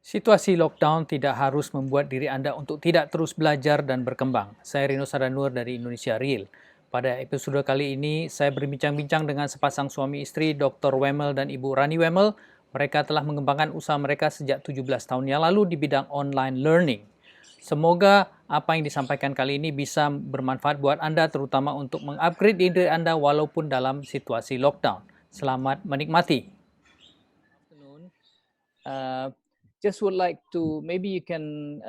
Situasi lockdown tidak harus membuat diri anda untuk tidak terus belajar dan berkembang. Saya Rino Sadanur dari Indonesia Real. Pada episode kali ini, saya berbincang-bincang dengan sepasang suami istri, Dr. Wemel dan Ibu Rani Wemel. Mereka telah mengembangkan usaha mereka sejak 17 tahun yang lalu di bidang online learning. Semoga apa yang disampaikan kali ini bisa bermanfaat buat Anda, terutama untuk meng-upgrade diri Anda walaupun dalam situasi lockdown. Selamat menikmati. Afternoon. Uh, just would like to, maybe you can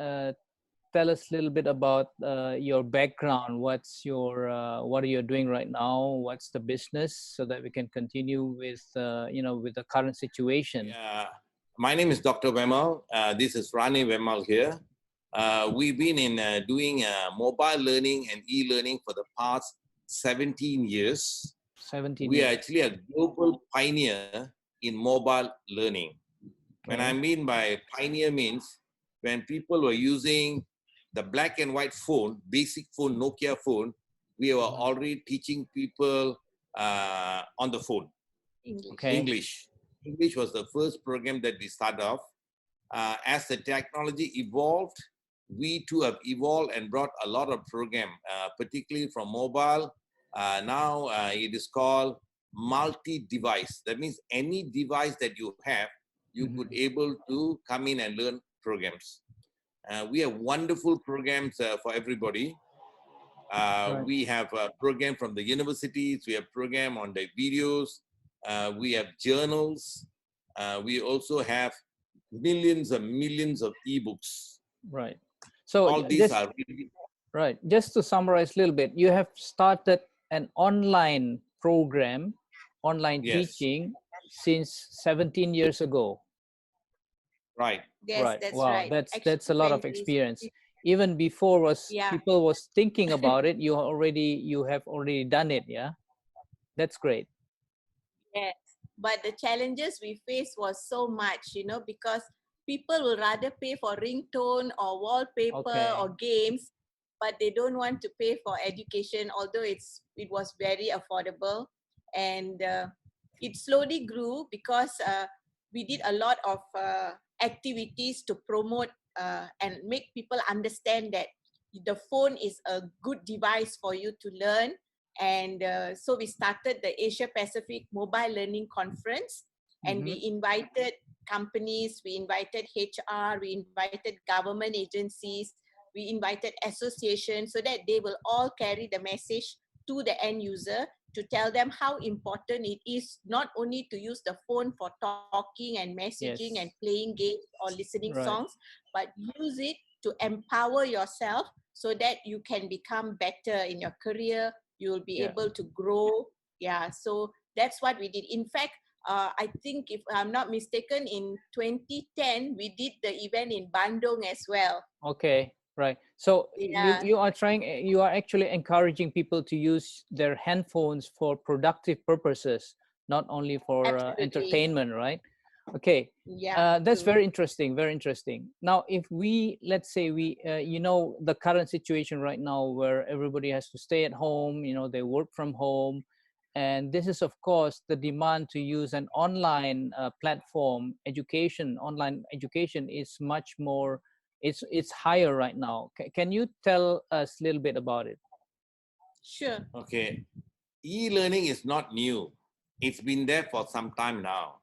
tell us a little bit about your background. What are you doing right now? What's the business, so that we can continue with, with the current situation? Yeah, my name is Dr. Wemal. This is Rani Wemal here. We've been doing mobile learning and e-learning for the past 17 years. 17 We years. are actually a global pioneer in mobile learning. When I mean by pioneer means when people were using the black and white phone, basic phone, Nokia phone, we were already teaching people on the phone. English. English was the first program that we started off. As the technology evolved, we too have evolved and brought a lot of program, particularly from mobile. Now it is called multi-device. That means any device that you have, you could able to come in and learn programs. We have wonderful programs for everybody. We have a program from the universities. We have program on the videos. We have journals. We also have millions and millions of ebooks. Right. So all these are really right. Just to summarize a little bit, you have started an online program, online teaching since 17 years ago. Right. Yes, right. That's wow. right. That's a lot of experience. Even before people was thinking about it, you have already done it. Yeah, that's great. Yes, but the challenges we faced was so much, because people will rather pay for ringtone or wallpaper or games, but they don't want to pay for education, although it was very affordable. And it slowly grew because we did a lot of activities to promote and make people understand that the phone is a good device for you to learn. And so we started the Asia Pacific Mobile Learning Conference, and we invited companies, we invited HR, we invited government agencies, we invited associations, so that they will all carry the message to the end user to tell them how important it is not only to use the phone for talking and messaging and playing games or listening songs, but use it to empower yourself so that you can become better in your career. You will be able to grow. Yeah, so that's what we did. In fact, I think if I'm not mistaken, in 2010, we did the event in Bandung as well. Okay, right. So you are actually encouraging people to use their handphones for productive purposes, not only for entertainment, right? Okay, that's very interesting, very interesting. Now, if let's say the current situation right now where everybody has to stay at home, they work from home, and this is, of course, the demand to use an online platform. Online education is much more, it's higher right now. Can you tell us a little bit about it? Sure. Okay. E-learning is not new. It's been there for some time now.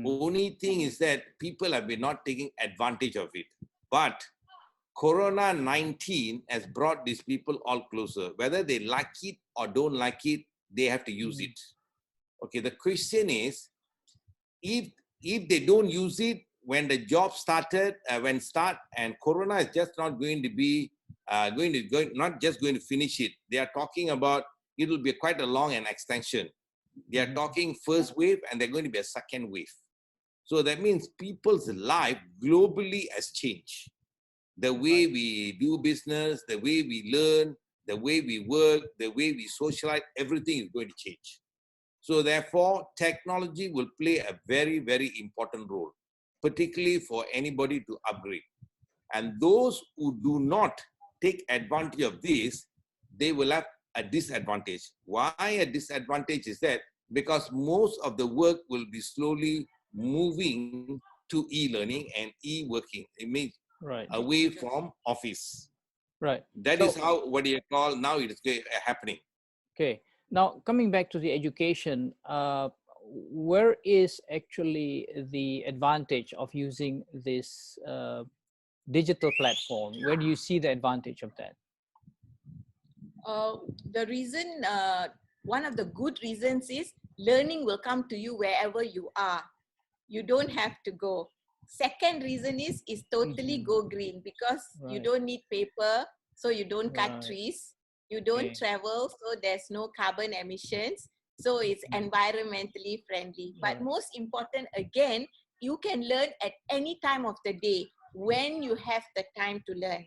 Only thing is that people have been not taking advantage of it. But Corona-19 has brought these people all closer. Whether they like it or don't like it, they have to use it. Okay, the question is, if they don't use it when the job started, and Corona is just not going to be not just going to finish it. They are talking about it will be quite a long and extension. They are talking first wave, and they're going to be a second wave. So that means people's life globally has changed. The way we do business, the way we learn, the way we work, the way we socialize, everything is going to change. So therefore, technology will play a very, very important role, particularly for anybody to upgrade. And those who do not take advantage of this, they will have a disadvantage. Why a disadvantage is that? Because most of the work will be slowly moving to e-learning and e-working. It means Right. away from office. Right. That is how, what do you call, now it is happening. Okay. Now, coming back to the education, where is actually the advantage of using this digital platform? Where do you see the advantage of that? The reason, one of the good reasons is learning will come to you wherever you are. You don't have to go. Second reason is totally go green, because you don't need paper, so you don't cut trees. You don't travel, so there's no carbon emissions. So it's environmentally friendly. But most important, again, you can learn at any time of the day when you have the time to learn.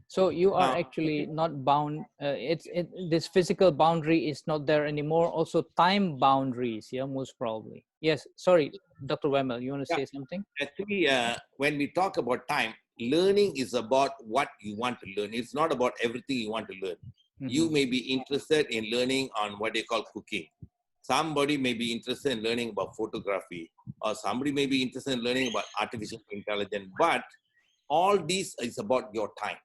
So you are actually not bound. This physical boundary is not there anymore. Also, time boundaries. Yeah, most probably. Yes. Sorry, Dr. Wemmel, you want to say something? Actually, when we talk about time, learning is about what you want to learn. It's not about everything you want to learn. You may be interested in learning on what they call cooking. Somebody may be interested in learning about photography, or somebody may be interested in learning about artificial intelligence. But all this is about your time.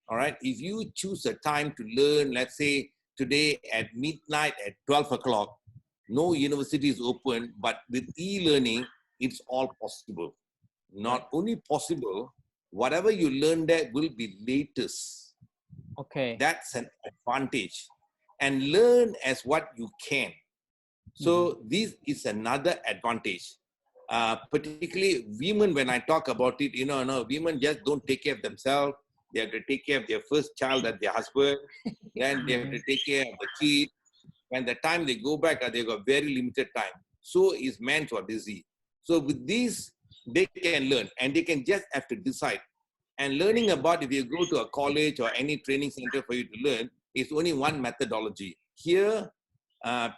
All right. If you choose a time to learn, let's say today at midnight at 12 o'clock, no university is open, but with e-learning, it's all possible. Not only possible, whatever you learn there will be latest. Okay. That's an advantage. And learn as what you can. So this is another advantage. Particularly women, when I talk about it, women just don't take care of themselves. They have to take care of their first child and their husband. Then they have to take care of the kid. When the time they go back, they've got very limited time. So is men who are busy. So with this, they can learn, and they can just have to decide. And learning about, if you go to a college or any training center for you to learn, is only one methodology. Here,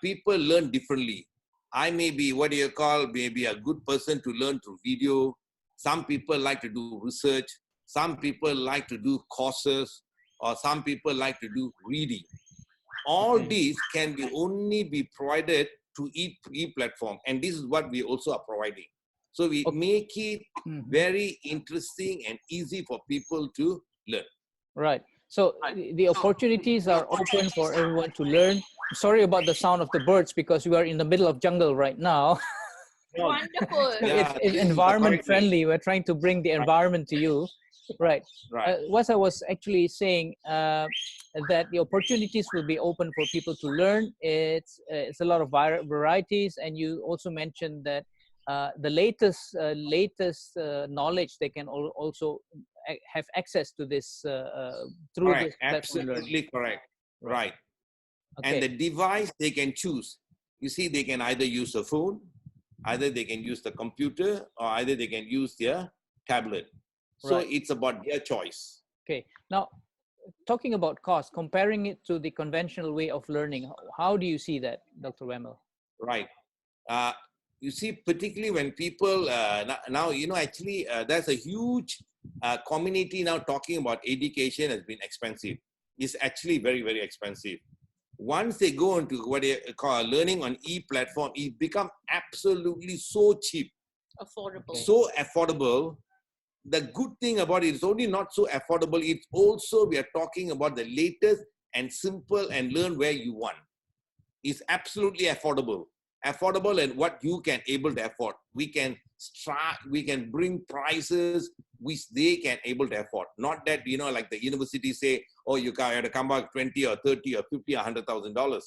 people learn differently. I may be, maybe a good person to learn through video. Some people like to do research. Some people like to do courses, or some people like to do reading. All these can only be provided to e-platform, and this is what we also are providing. So we make it very interesting and easy for people to learn. Right. So the opportunities are open for everyone to learn. Sorry about the sound of the birds, because we are in the middle of jungle right now. Wonderful. It's environment friendly. We're trying to bring the environment to you. Right. What I was actually saying, that the opportunities will be open for people to learn. It's a lot of varieties, and you also mentioned that the latest knowledge they can also have access to this through this platform. Absolutely correct. Right. Okay. And the device they can choose. You see, they can either use a phone, either they can use the computer, or either they can use their tablet. So it's about their choice. Okay. Now, talking about cost, comparing it to the conventional way of learning, how do you see that, Dr. Wemmel? Right. You see, particularly when people, now, actually, there's a huge community now talking about education has been expensive. It's actually very, very expensive. Once they go into what they call learning on e-platform, it becomes absolutely so cheap. Affordable. So affordable. The good thing about it is only not so affordable, it's also we are talking about the latest and simple and learn where you want. It's absolutely affordable. Affordable and what you can able to afford. We can bring prices which they can able to afford. Not that, like the university say, oh, you have to come back 20 or 30 or 50 or $100,000.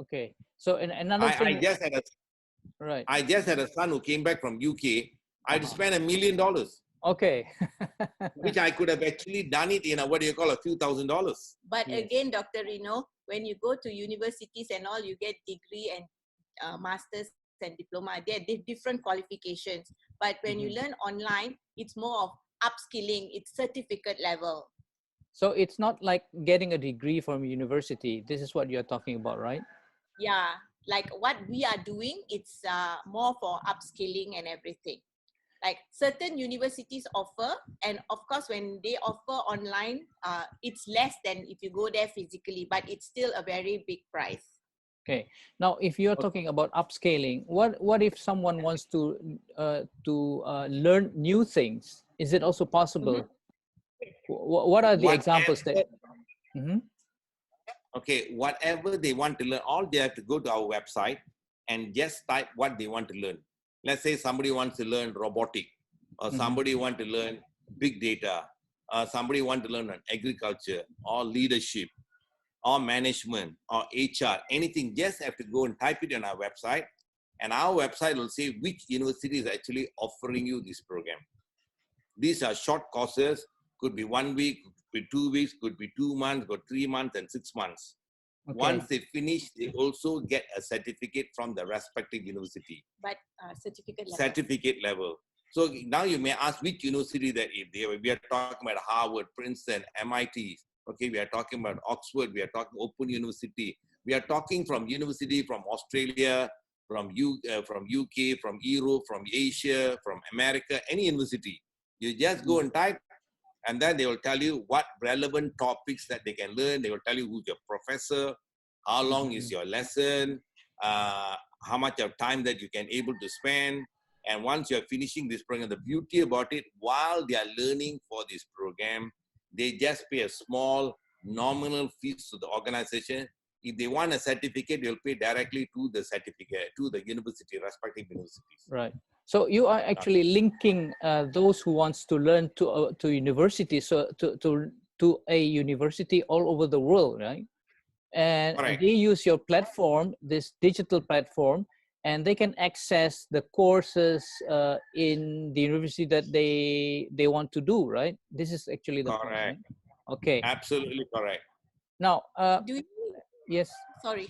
Okay. So another thing. I just had a son who came back from UK. I had to spend $1 million. Okay. Which I could have actually done it in a a few $1,000s. But again, Dr. Rino, when you go to universities and all, you get degree and masters and diploma. They're different qualifications. But when you learn online, it's more of upskilling. It's certificate level. So it's not like getting a degree from university. This is what you're talking about, right? Yeah. Like what we are doing, it's more for upskilling and everything. Like certain universities offer, and of course when they offer online, it's less than if you go there physically, but it's still a very big price. Okay. Now, if you're talking about upscaling, what if someone wants to learn new things? Is it also possible? What are the examples that? Okay, whatever they want to learn, all they have to go to our website and just type what they want to learn. Let's say somebody wants to learn robotic, or somebody want to learn big data, somebody want to learn on agriculture or leadership or management or HR, anything. Just have to go and type it on our website, and our website will say which university is actually offering you this program. These are short courses, could be 1 week, could be 2 weeks, could be 2 months, or 3 months and 6 months. Okay. Once they finish, they also get a certificate from the respective university. But certificate level. Certificate level. So now you may ask which university that if they, we are talking about Harvard, Princeton, MIT. Okay, we are talking about Oxford, we are talking Open University. We are talking from university from Australia, from UK, from Europe, from Asia, from America, any university. You just go and type, and then they will tell you what relevant topics that they can learn. They will tell you who's your professor, how long is your lesson, how much of time that you can able to spend. And once you're finishing this program, the beauty about it, while they are learning for this program, they just pay a small nominal fees to the organization. If they want a certificate, they'll pay directly to the certificate, to the university, respective universities. Right. So you are actually linking those who wants to learn to university, so to a university all over the world, right? And Correct. they use your platform, this digital platform, and they can access the courses in the university that they want to do, right? This is actually the point, right? Okay. Absolutely correct. Now, do you, yes. Sorry.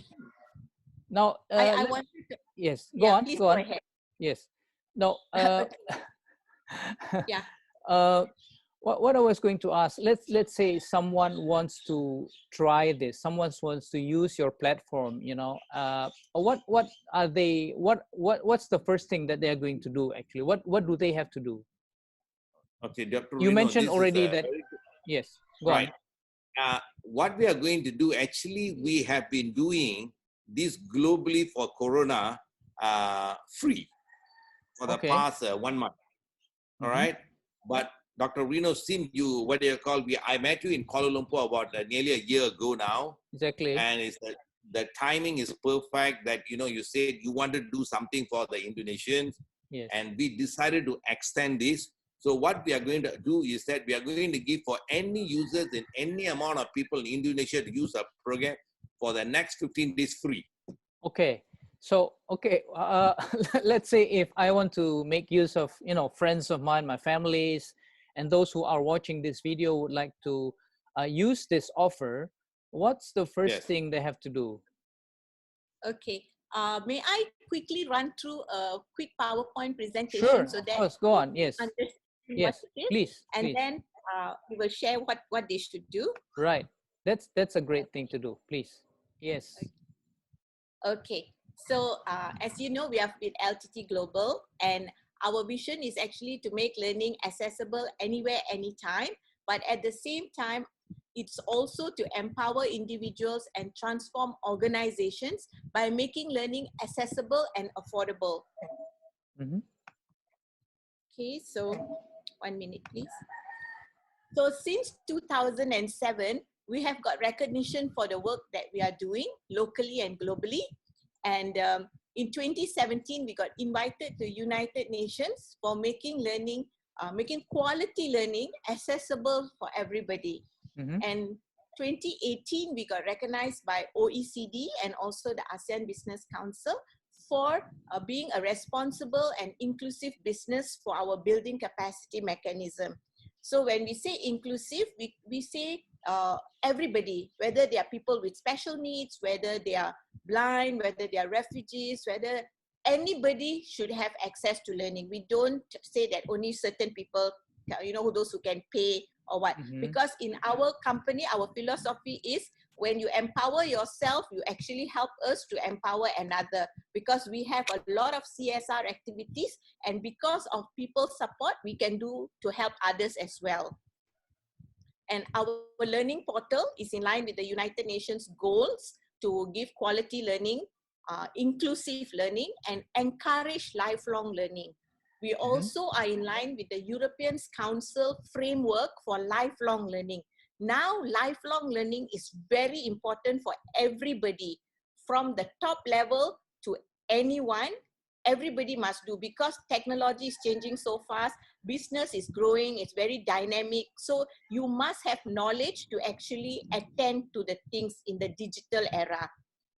Now, I wanted to. Yes. Go on. Go on. Ahead. Yes. No. Yeah. What I was going to ask, let's say someone wants to try this, someone wants to use your platform, you know, what are they, what's the first thing that they are going to do actually? What do they have to do? Okay, Dr. You Reno, mentioned already that, yes, go on. What we are going to do, actually, we have been doing this globally for Corona free for the past 1 month. All right. But Dr. Reno, since you, what do you call, I met you in Kuala Lumpur about nearly a year ago now. Exactly. And it's the timing is perfect that, you know, you said you wanted to do something for the Indonesians. Yes. And we decided to extend this. So what we are going to do is that we are going to give for any users and any amount of people in Indonesia to use our program for the next 15 days free. Okay. So, okay, let's say if I want to make use of, you know, friends of mine, my families, and those who are watching this video would like to use this offer, what's the first thing they have to do? Okay. May I quickly run through a quick PowerPoint presentation? Sure, so of that course, go on, yes. Yes, what it is, please. and then we will share what they should do. Right. That's a great thing to do, please. Yes. Okay. So as you know, we have been LTT Global, and our vision is actually to make learning accessible anywhere, anytime. But at the same time, it's also to empower individuals and transform organizations by making learning accessible and affordable. Okay, so 1 minute, please. So since 2007, we have got recognition for the work that we are doing locally and globally. And in 2017, we got invited to United Nations for making learning, making quality learning accessible for everybody. And 2018, we got recognized by OECD and also the ASEAN Business Council for being a responsible and inclusive business for our building capacity mechanism. So when we say inclusive, we say everybody, whether they are people with special needs, whether they are blind, whether they are refugees, whether anybody should have access to learning. We don't say that only certain people, you know, those who can pay or what. Because in our company, our philosophy is when you empower yourself, you actually help us to empower another, because we have a lot of CSR activities, and because of people's support, we can do to help others as well. And our learning portal is in line with the United Nations goals to give quality learning, inclusive learning, and encourage lifelong learning. We also are in line with the European Council framework for lifelong learning. Now, lifelong learning is very important for everybody, from the top level to anyone. Everybody must do, because technology is changing so fast, business is growing, it's very dynamic. So you must have knowledge to actually attend to the things in the digital era.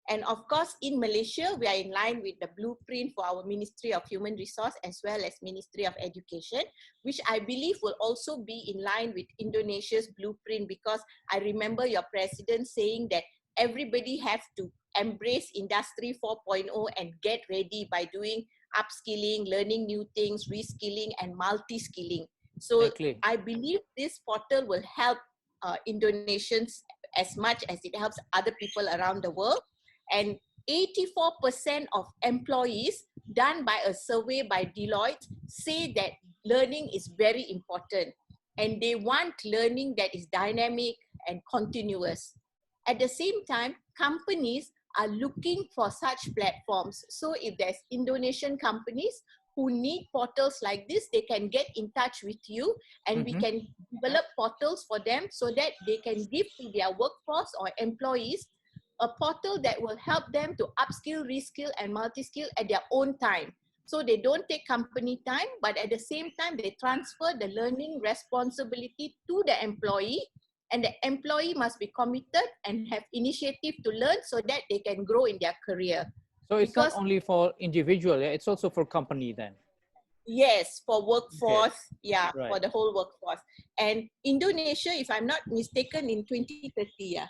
And of course, in Malaysia, we are in line with the blueprint for our Ministry of Human Resource as well as Ministry of Education, which I believe will also be in line with Indonesia's blueprint, because I remember your president saying that everybody have to embrace Industry 4.0 and get ready by doing upskilling, learning new things, reskilling, and multi-skilling. So Exactly. I believe this portal will help Indonesians as much as it helps other people around the world. And 84% of employees, done by a survey by Deloitte, say that learning is very important. And they want learning that is dynamic and continuous. At the same time, companies are looking for such platforms. So if there's Indonesian companies who need portals like this, they can get in touch with you, and we can develop portals for them so that they can give to their workforce or employees a portal that will help them to upskill, reskill, and multi-skill at their own time. So they don't take company time, but at the same time, they transfer the learning responsibility to the employee, and the employee must be committed and have initiative to learn so that they can grow in their career. So it's not only for individual, yeah? It's also for company then. Yes, for workforce, yeah, Right. for the whole workforce. And Indonesia, if I'm not mistaken, in 2030, yeah,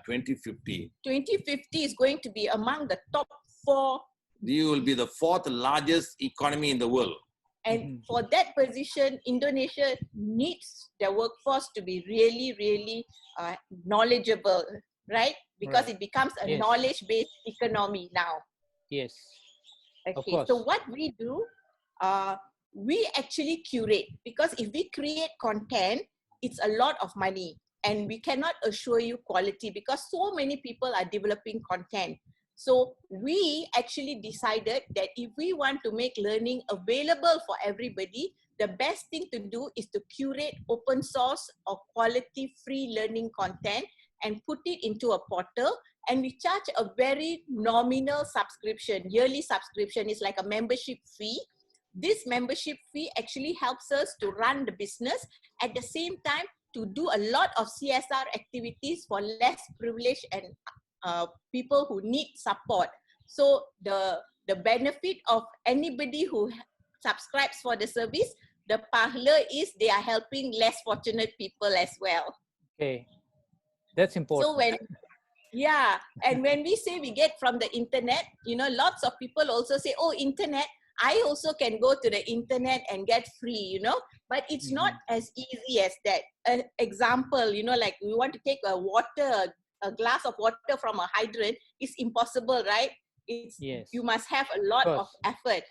2050. 2050 is going to be among the top 4. You will be the 4th largest economy in the world. And for that position, Indonesia needs their workforce to be really, really knowledgeable, right? Because it becomes a knowledge-based economy now. Yes. Okay, so what we do, we actually curate, because if we create content, it's a lot of money, and we cannot assure you quality because so many people are developing content. So we actually decided that if we want to make learning available for everybody, the best thing to do is to curate open source or quality free learning content and put it into a portal. And we charge a very nominal subscription. Yearly subscription is like a membership fee. This membership fee actually helps us to run the business, at the same time to do a lot of CSR activities for less privileged and people who need support. So the benefit of anybody who subscribes for the service, the parlor is they are helping less fortunate people as well. Okay, that's important. So and when we say we get from the internet, lots of people also say, oh, internet, I also can go to the internet and get free, but it's not as easy as that. An example, like we want to take a glass of water from a hydrant is impossible, right? You must have a lot of effort.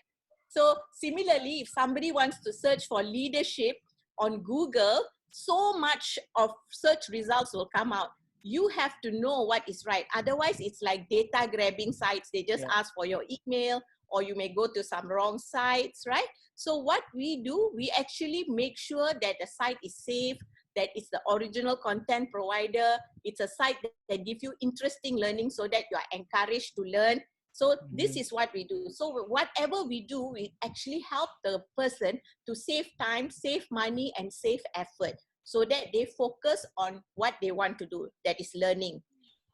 So similarly, if somebody wants to search for leadership on Google, so much of search results will come out. You have to know what is right. Otherwise, it's like data grabbing sites. They just ask for your email, or you may go to some wrong sites, right? So what we do, we actually make sure that the site is safe, that it's the original content provider. It's a site that gives you interesting learning so that you are encouraged to learn. So this is what we do. So whatever we do, we actually help the person to save time, save money, and save effort, so that they focus on what they want to do, that is learning.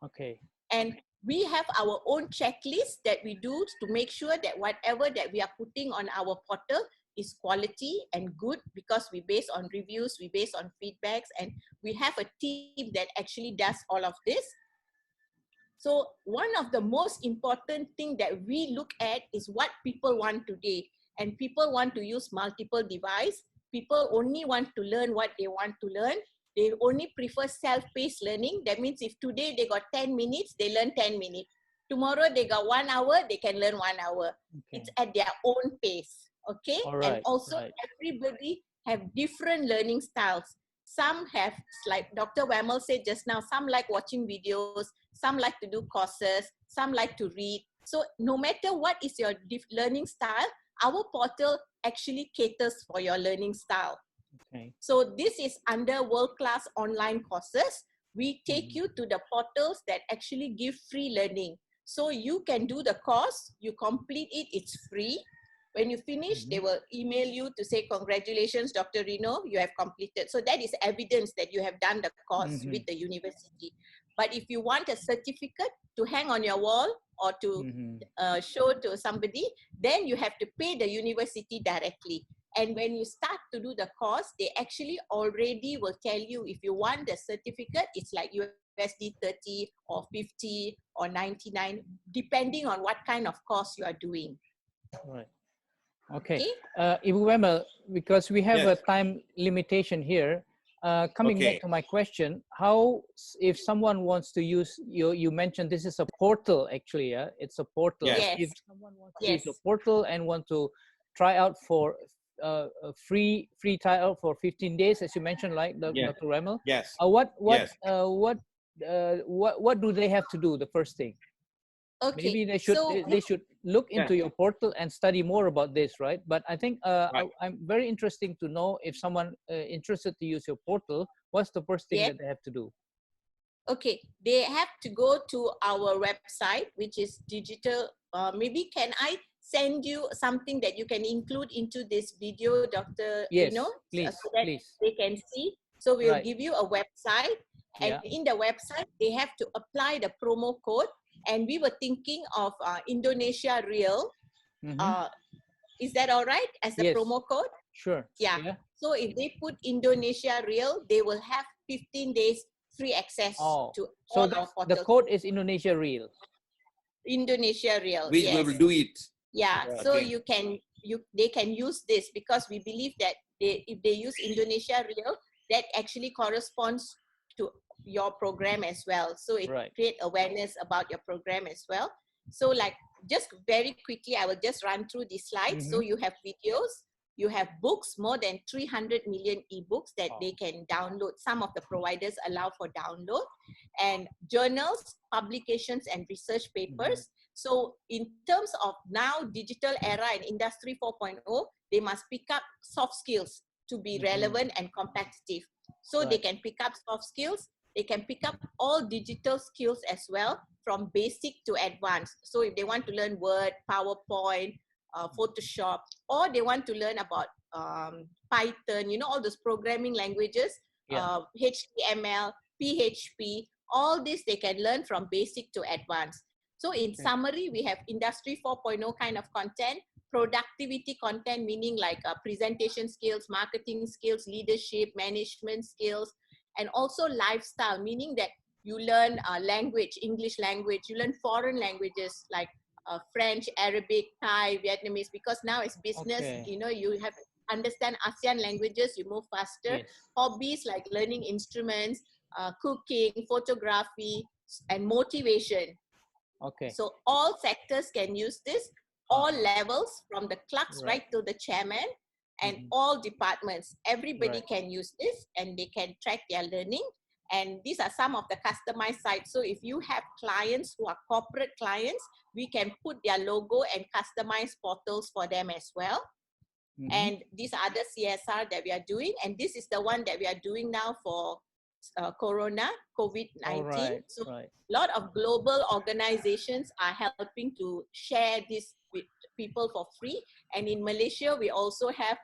Okay. And we have our own checklist that we do to make sure that whatever that we are putting on our portal is quality and good, because we base on reviews, we base on feedbacks, and we have a team that actually does all of this. So one of the most important thing that we look at is what people want today. And people want to use multiple devices. People only want to learn what they want to learn. They only prefer self-paced learning. That means if today they got 10 minutes, they learn 10 minutes. Tomorrow they got 1 hour, they can learn 1 hour. It's at their own pace, okay? And also everybody have different learning styles. Some have, like Dr. Wemmel said just now, some like watching videos, some like to do courses, some like to read. So no matter what is your learning style, our portal actually caters for your learning style. Okay. So this is under world-class online courses. We take you to the portals that actually give free learning. So you can do the course, you complete it, it's free. When you finish, they will email you to say, congratulations, Dr. Rino, you have completed. So that is evidence that you have done the course with the university. But if you want a certificate to hang on your wall or to show to somebody, then you have to pay the university directly. And when you start to do the course, they actually already will tell you if you want the certificate, it's like USD 30 or 50 or 99, depending on what kind of course you are doing. Right. Okay. Ibu Wemmel, because we have a time limitation here, coming back to my question, how, if someone wants to use, you mentioned this is a portal actually, it's a portal. Yes. If someone wants to use a portal and want to try out for a free trial for 15 days, as you mentioned, like Dr. Wemmel, what do they have to do, the first thing? Okay. Maybe they should look into your portal and study more about this, right? But I think I'm very interesting to know if someone interested to use your portal, what's the first thing that they have to do? Okay, they have to go to our website, which is digital. Maybe can I send you something that you can include into this video, Dr. Yes, Rino, please, so that please. they can see. So we'll give you a website, and in the website, they have to apply the promo code. And we were thinking of Indonesia Real. Is that all right as the promo code? Sure. Yeah. So if they put Indonesia Real, they will have 15 days free access to all our portals. The code is Indonesia Real. Indonesia Real. We will do it. Yeah. Okay. So they can use this because we believe that if they use Indonesia Real, that actually corresponds to your program as well. So it creates awareness about your program as well. So like just very quickly, I will just run through these slides. So you have videos, you have books, more than 300 million ebooks that they can download. Some of the providers allow for download, and journals, publications, and research papers. So in terms of now digital era and industry 4.0, they must pick up soft skills to be relevant and competitive. So they can pick up soft skills. They can pick up all digital skills as well, from basic to advanced. So if they want to learn Word, PowerPoint, Photoshop, or they want to learn about Python, you know, all those programming languages, HTML, PHP, all this they can learn from basic to advanced. So in summary, we have industry 4.0 kind of content, productivity content, meaning like presentation skills, marketing skills, leadership, management skills, and also lifestyle, meaning that you learn language, English language, you learn foreign languages like French, Arabic, Thai, Vietnamese, because now it's business, you know, you have to understand ASEAN languages, you move faster. Hobbies like learning instruments, cooking, photography, and motivation. So all sectors can use this, all levels, from the clerks right to the chairman, and all departments. Everybody can use this, and they can track their learning. And these are some of the customized sites. So if you have clients who are corporate clients, we can put their logo and customize portals for them as well. And these are the CSR that we are doing. And this is the one that we are doing now for Corona, COVID-19. So a lot of global organizations are helping to share this with people for free. And in Malaysia, we also have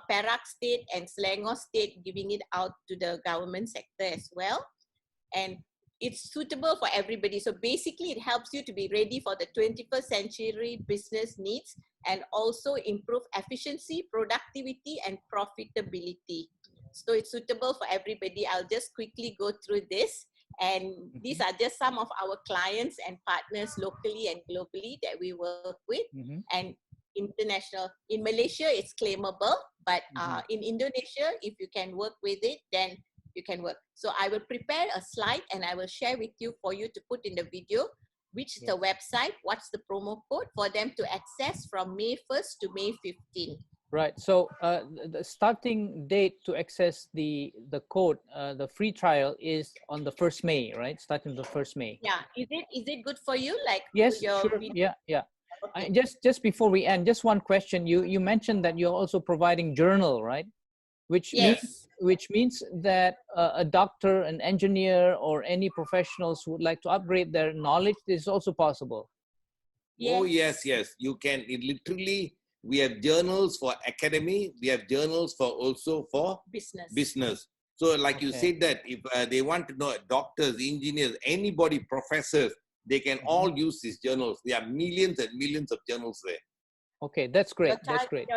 Perak State and Selangor State giving it out to the government sector as well. And it's suitable for everybody. So basically, it helps you to be ready for the 21st century business needs, and also improve efficiency, productivity, and profitability. So it's suitable for everybody. I'll just quickly go through this. And these are just some of our clients and partners locally and globally that we work with. And international. In Malaysia, it's claimable, but in Indonesia, if you can work with it, then you can work. So I will prepare a slide and I will share with you for you to put in the video, which is the website, what's the promo code for them to access from May 1st to May 15th. Right. So the starting date to access the code, the free trial is on the 1st May, right? Starting the 1st May. Yeah. Is it good for you? Like Yes, your sure. video? Yeah. Okay. Just before we end, just one question. You mentioned that you're also providing journal, right? Which Yes. means that a doctor, an engineer, or any professionals who would like to upgrade their knowledge is also possible. Oh, yes. You can literally, we have journals for academy. We have journals for also for business. So like you said that if they want to know doctors, engineers, anybody, professors, they can all use these journals. There are millions and millions of journals there. Okay, that's great. That's great.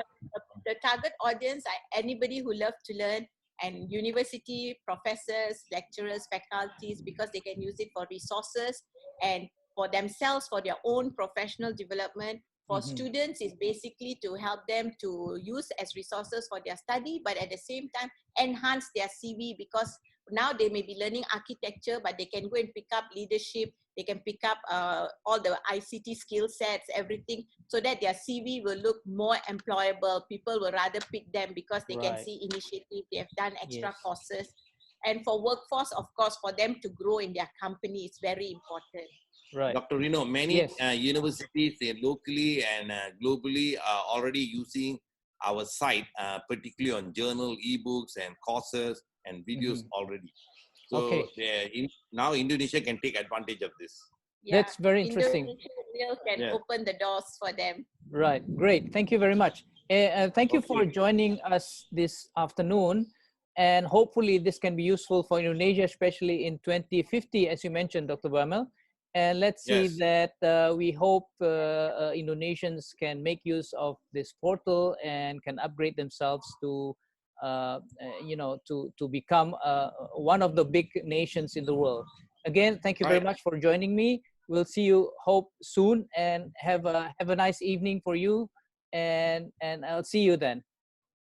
The target audience are anybody who loves to learn, and university professors, lecturers, faculties, because they can use it for resources and for themselves, for their own professional development. For students, is basically to help them to use as resources for their study, but at the same time enhance their CV, because now they may be learning architecture, but they can go and pick up leadership. They can pick up all the ICT skill sets, everything, so that their CV will look more employable. People will rather pick them because they can see initiative, they have done extra courses. And for workforce, of course, for them to grow in their company, it's very important. Right. Dr. Rino, many universities locally and globally are already using our site, particularly on journal, ebooks, and courses and videos already. So now Indonesia can take advantage of this. Yeah, that's very interesting. Indonesia can open the doors for them. Right. Great. Thank you very much. Thank you for joining us this afternoon. And hopefully this can be useful for Indonesia, especially in 2050, as you mentioned, Dr. Bamel. And let's see that we hope Indonesians can make use of this portal and can upgrade themselves to, to become one of the big nations in the world. Again, thank you very much for joining me. We'll see you, hope, soon, and have a nice evening for you. And I'll see you then.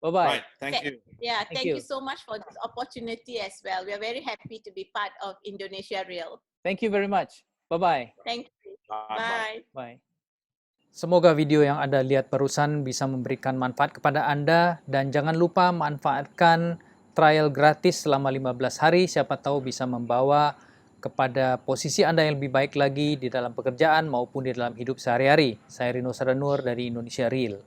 Bye-bye. Right. Thank you. Yeah, thank you so much for this opportunity as well. We are very happy to be part of Indonesia Real. Thank you very much. Bye-bye. Thank you. Bye. Bye. Semoga video yang Anda lihat barusan bisa memberikan manfaat kepada Anda, dan jangan lupa manfaatkan trial gratis selama 15 hari. Siapa tahu bisa membawa kepada posisi Anda yang lebih baik lagi di dalam pekerjaan maupun di dalam hidup sehari-hari. Saya Rino Sadanur dari Indonesia Real.